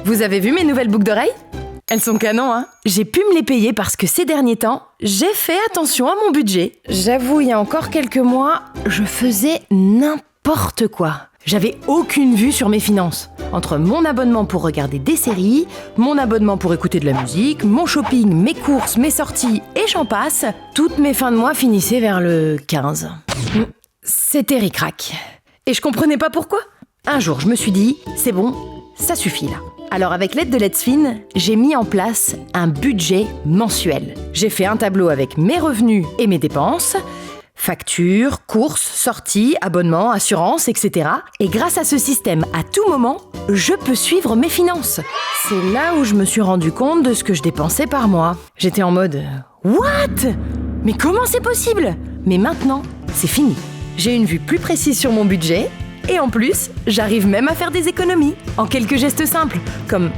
Vous avez vu mes nouvelles boucles d'oreilles ? Elles sont canon, hein ? J'ai pu me les payer parce que ces derniers temps, j'ai fait attention à mon budget. J'avoue, il y a encore quelques mois, je faisais n'importe quoi. J'avais aucune vue sur mes finances. Entre mon abonnement pour regarder des séries, mon abonnement pour écouter de la musique, mon shopping, mes courses, mes sorties et j'en passe, toutes mes fins de mois finissaient vers le 15. C'était ric-rac. Et je comprenais pas pourquoi. Un jour, je me suis dit, c'est bon, ça suffit là. Alors avec l'aide de Let's Fin, j'ai mis en place un budget mensuel. J'ai fait un tableau avec mes revenus et mes dépenses, factures, courses, sorties, abonnements, assurances, etc. Et grâce à ce système, à tout moment, je peux suivre mes finances. C'est là où je me suis rendu compte de ce que je dépensais par mois. J'étais en mode « What ? Mais comment c'est possible ?» Mais maintenant, c'est fini. J'ai une vue plus précise sur mon budget. Et en plus, j'arrive même à faire des économies, en quelques gestes simples, comme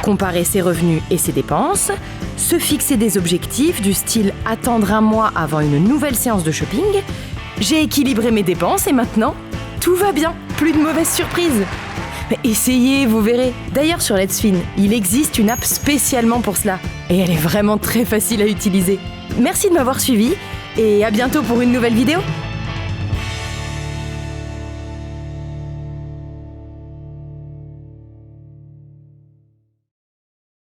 comparer ses revenus et ses dépenses, se fixer des objectifs du style attendre un mois avant une nouvelle séance de shopping. J'ai équilibré mes dépenses et maintenant, tout va bien, plus de mauvaises surprises. Mais essayez, vous verrez. D'ailleurs, sur Let's Fin, il existe une app spécialement pour cela. Et elle est vraiment très facile à utiliser. Merci de m'avoir suivi et à bientôt pour une nouvelle vidéo.